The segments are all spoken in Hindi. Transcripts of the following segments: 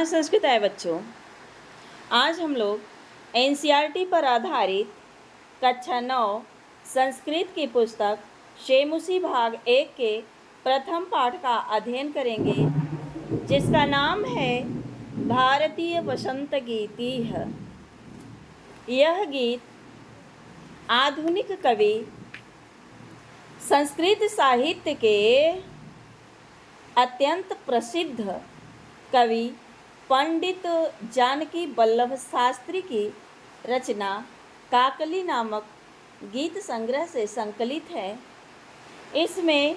संस्कृत बच्चों, आज हम लोग एनसीईआरटी पर आधारित कक्षा 9 संस्कृत की पुस्तक शेमुसी भाग 1 के प्रथम पाठ का अध्ययन करेंगे, जिसका नाम है भारतीय वसंत गीतिः। यह गीत आधुनिक कवि संस्कृत साहित्य के अत्यंत प्रसिद्ध कवि पंडित जानकी वल्लभ शास्त्री की रचना काकली नामक गीत संग्रह से संकलित है। इसमें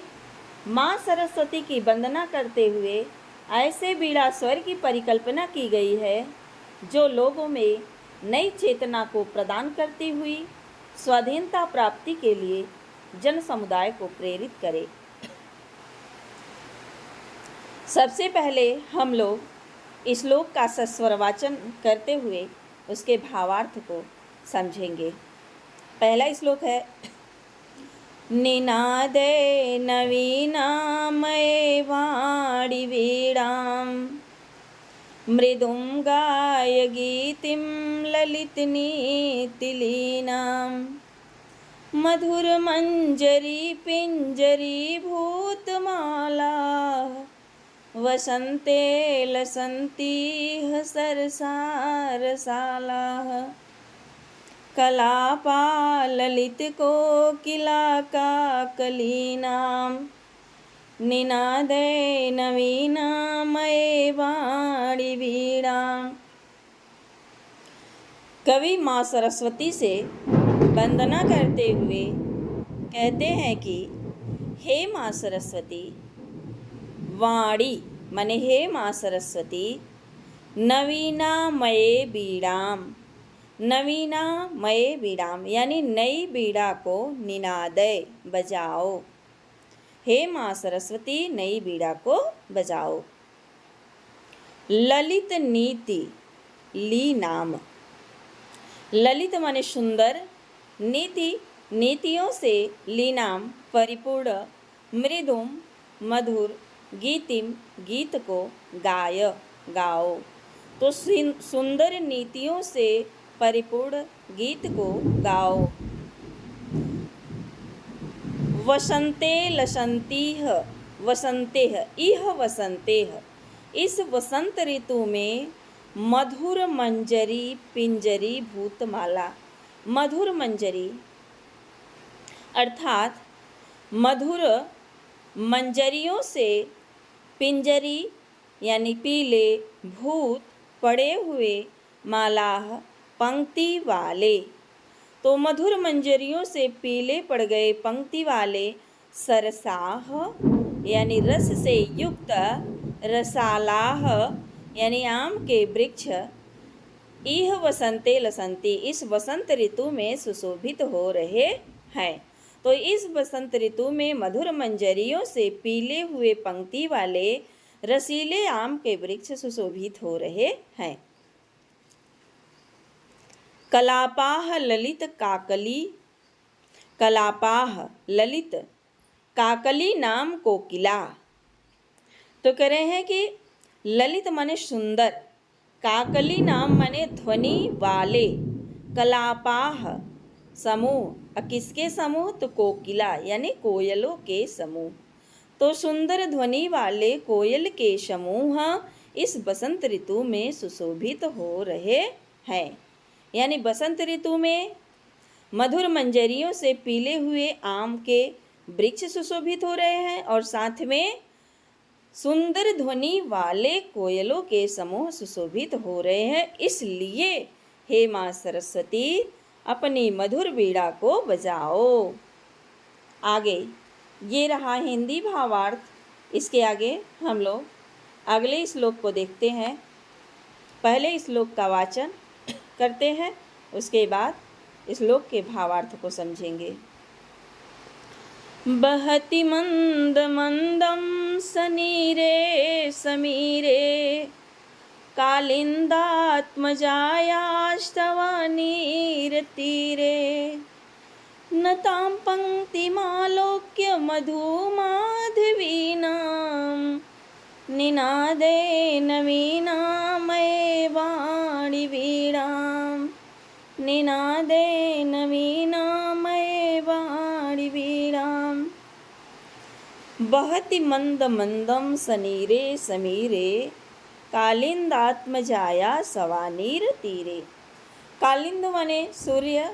माँ सरस्वती की वंदना करते हुए ऐसे बीड़ा स्वर की परिकल्पना की गई है जो लोगों में नई चेतना को प्रदान करती हुई स्वाधीनता प्राप्ति के लिए जन समुदाय को प्रेरित करे। सबसे पहले हम लोग इस श्लोक का सस्वर वाचन करते हुए उसके भावार्थ को समझेंगे। पहला श्लोक है, निनादे नवीनामये वाणी वीणां मृदुं गाय गीतिं ललितनीतिलीनां मधुरमञ्जरी पिञ्जरी भूतमाला वसन्ते लसन्तीः सरसारसालाः कलापा ललितकोकिला काकलीनां निनादे नवीनामये वाणी वीणां। कवि माँ सरस्वती से वंदना करते हुए कहते हैं कि हे माँ सरस्वती, वाणी माने हे माँ सरस्वती, नवीनामये बीड़ाम, नवीनामये बीड़ाम यानी नई बीड़ा को निनादय बजाओ। हे माँ सरस्वती, नई बीड़ा को बजाओ। ललित नीति ली नाम, ललित माने सुंदर, नीति नीतियों से लीनाम परिपूर्ण, मृदुम मधुर, गीतिम गीत को गाय गाओ। तो सुंदर नीतियों से परिपूर्ण गीत को गाओ। वसंते लसंतीह, वसंतेह इह वसंतेह, इस वसंत ऋतु में मधुर मंजरी पिंजरी भूतमाला। मधुर मंजरी अर्थात मधुर मंजरियों से पिंजरी यानी पीले, भूत पड़े हुए, मालाह पंक्ति वाले। तो मधुर मंजरियों से पीले पड़ गए पंक्ति वाले, सरसाह यानी रस से युक्त, रसालाह यानी आम के वृक्ष, इह वसंते लसंती इस वसंत ऋतु में सुशोभित हो रहे हैं। तो इस वसंत ऋतु में मधुर मंजरियों से पीले हुए पंक्ति वाले रसीले आम के वृक्ष सुशोभित हो रहे हैं। कलापाह ललित काकली, कलापाह ललित काकली नाम कोकिला। तो कह रहे हैं कि ललित माने सुंदर, काकली नाम माने ध्वनि वाले, कलापाह समूह, किसके समूह? तो कोकिला यानी कोयलों के समूह। तो सुंदर ध्वनि वाले कोयल के समूह इस बसंत ऋतु में सुशोभित हो रहे हैं। यानी बसंत ऋतु में मधुर मंजरियों से पीले हुए आम के वृक्ष सुशोभित हो रहे हैं और साथ में सुंदर ध्वनि वाले कोयलों के समूह सुशोभित हो रहे हैं। इसलिए हे माँ सरस्वती, अपनी मधुर बीड़ा को बजाओ। आगे ये रहा हिंदी भावार्थ। इसके आगे हम लोग अगले श्लोक को देखते हैं। पहले श्लोक का वाचन करते हैं, उसके बाद श्लोक के भावार्थ को समझेंगे। बहति मंद मंदम सनीरे समीरे कालिंदात्मजायास्तवनीरतीरे नतां पंक्तिमालोक्य मधुमाधवीनां निनादे नवीनां वाणिवीणां निनादेन वीणामये वाणिवीणाम् बहति मंद मंदम सनीरे समीरे कालिंदात्मजाया सवानीर तीरे। कालिंद माने सूर्य,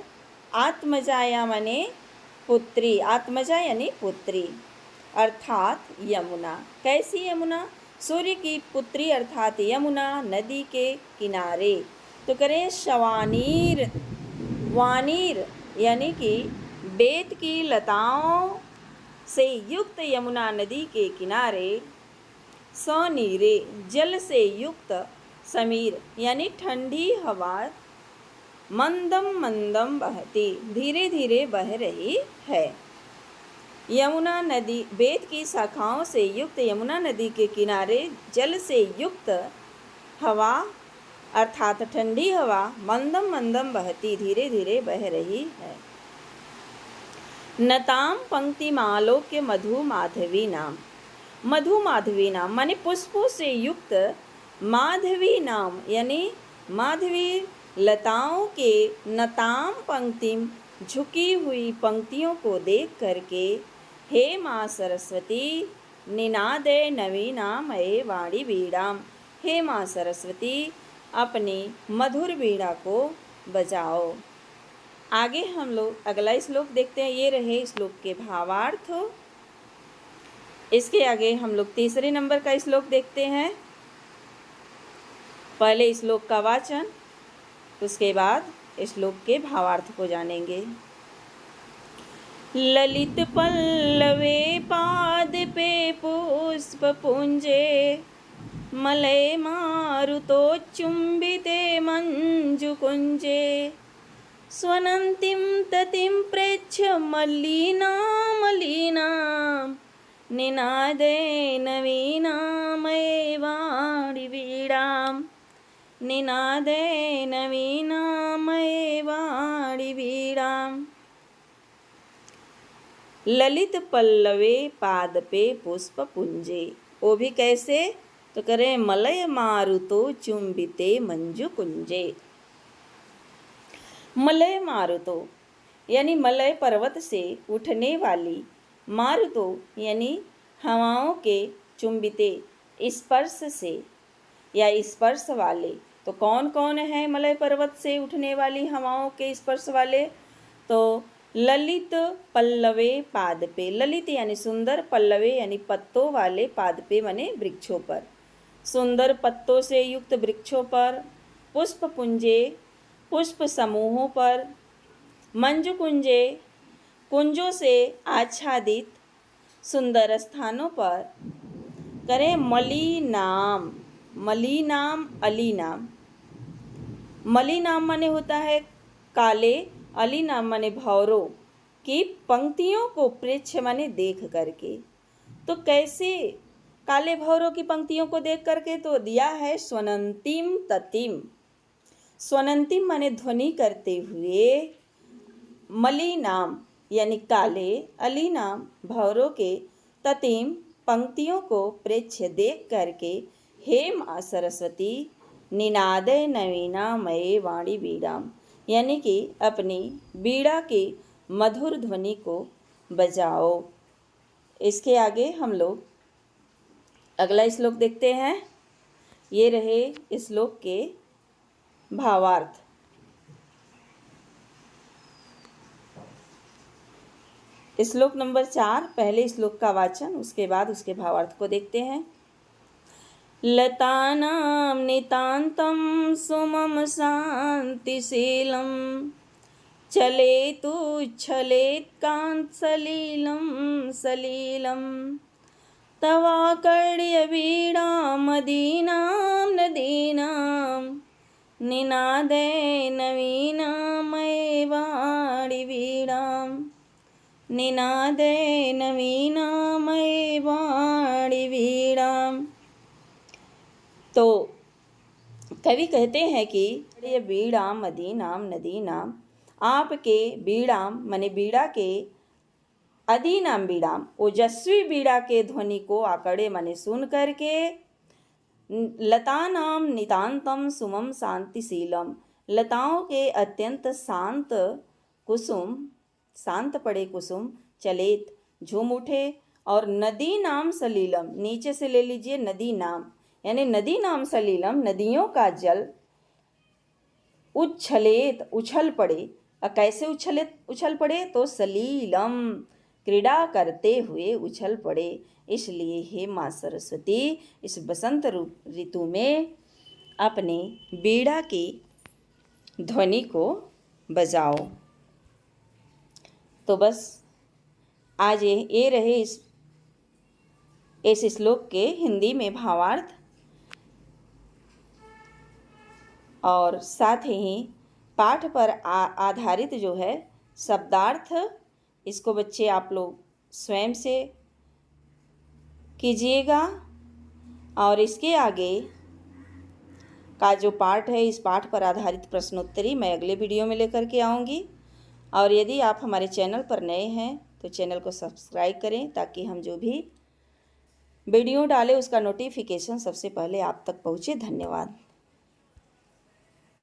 आत्मजाया माने पुत्री, आत्मजा यानी पुत्री अर्थात यमुना। कैसी यमुना? सूर्य की पुत्री अर्थात यमुना नदी के किनारे। तो करें शवानीर, वानीर यानी कि बेत की लताओं से युक्त यमुना नदी के किनारे, सनीरे जल से युक्त, समीर यानी ठंडी हवा मंदम मंदम बहती धीरे धीरे बह रही है। यमुना नदी, बेत की शाखाओं से युक्त यमुना नदी के किनारे जल से युक्त हवा अर्थात ठंडी हवा मंदम मंदम बहती धीरे धीरे बह रही है। नताम पंक्ति मालोक्य मधु माधवी नाम। मधु माधवी नाम माने पुष्पों से युक्त माधवी नाम यानी माधवी लताओं के नताम पंक्तिम झुकी हुई पंक्तियों को देख करके हे माँ सरस्वती निनादे नवीनामये वाणी वीणाम, हे माँ सरस्वती अपनी मधुर वीणा को बजाओ। आगे हम लोग अगला श्लोक देखते हैं। ये रहे श्लोक के भावार्थ। इसके आगे हम लोग तीसरे नंबर का श्लोक देखते हैं। पहले श्लोक का वाचन, उसके बाद श्लोक के भावार्थ को जानेंगे। ललित पल्लवे पादपे पुष्प पुंजे मलय मारुतोच्चुम्बिते मंजुकुंजे स्वनन्तीं ततिं प्रेक्ष्य मलिनां निनादेन वीणामये वाणिवीणां, निनादेन वीणामये वाणिवीणां। ललित पल्लवे पादपे पुष्प पुंजे, वो भी कैसे? तो करें मलय मारुतो चुंबिते मंजु कुंजे। मलय मारुतो यानी मलय पर्वत से उठने वाली, मारुतो यानी हवाओं के, चुंबिते स्पर्श से या स्पर्श वाले। तो कौन कौन है मलय पर्वत से उठने वाली हवाओं के स्पर्श वाले? तो ललित पल्लवे पादपे, ललित यानी सुंदर, पल्लवे यानी पत्तों वाले, पादपे माने वृक्षों पर, सुंदर पत्तों से युक्त वृक्षों पर, पुष्प पुंजे पुष्प समूहों पर, मंजु कुंजे कुंजों से आच्छादित सुंदर स्थानों पर, करें मलिनाम, मलिनाम अलीनाम। मलिनाम माने होता है काले, अलीनाम माने भौरों की पंक्तियों को प्रेक्ष्य माने देख करके। तो कैसे काले भौरों की पंक्तियों को देख करके? तो दिया है स्वनंतिम ततिम, स्वनंतिम माने ध्वनि करते हुए, मलिनाम यानी काले, अलीनाम भौरों के, ततिम पंक्तियों को प्रेक्ष्य देख करके हे माँ सरस्वती निनादय नवीनामये वाणी वीणाम यानी कि अपनी बीड़ा की मधुर ध्वनि को बजाओ। इसके आगे हम लोग अगला श्लोक देखते हैं। ये रहे श्लोक के भावार्थ। श्लोक नंबर 4, पहले श्लोक का वाचन, उसके बाद उसके भावार्थ को देखते हैं। लतानां नितान्तं सुमम शान्तिशीलं चलेतु छलेत् कान्त सलीलं सलीलं तवाकर्ण्य वीणां मदीनां नदीनां निनादेन वीणामये वाणिवीणां, निनादेन वीणामये वाणिवीणां। तो कवि कहते हैं कि ये बीड़ा मदीनाम नदीनाम, आपके बीड़ाम माने बीड़ा के, अदीनाम बीड़ाम ओजस्वी बीड़ा के ध्वनि को आकड़े माने सुन करके, लतानां नितान्तं सुमं शांतिशीलम, लताओं के अत्यंत शांत कुसुम, शांत पड़े कुसुम चलेत झूम उठे। और नदी नाम सलीलम, नीचे से ले लीजिए नदी नाम, यानी नदी नाम सलीलम, नदियों का जल उच्छलेत उछल पड़े। कैसे उछल पड़े? तो सलीलम, क्रीड़ा करते हुए उछल पड़े। इसलिए हे माँ सरस्वती, इस बसंत ऋतु में अपने बीड़ा की ध्वनि को बजाओ। तो बस आज ये रहे इस श्लोक के हिंदी में भावार्थ और साथ ही पाठ पर आधारित जो है शब्दार्थ, इसको बच्चे आप लोग स्वयं से कीजिएगा। और इसके आगे का जो पाठ है, इस पाठ पर आधारित प्रश्नोत्तरी मैं अगले वीडियो में लेकर के आऊँगी। और यदि आप हमारे चैनल पर नए हैं तो चैनल को सब्सक्राइब करें, ताकि हम जो भी वीडियो डालें उसका नोटिफिकेशन सबसे पहले आप तक पहुँचे। धन्यवाद।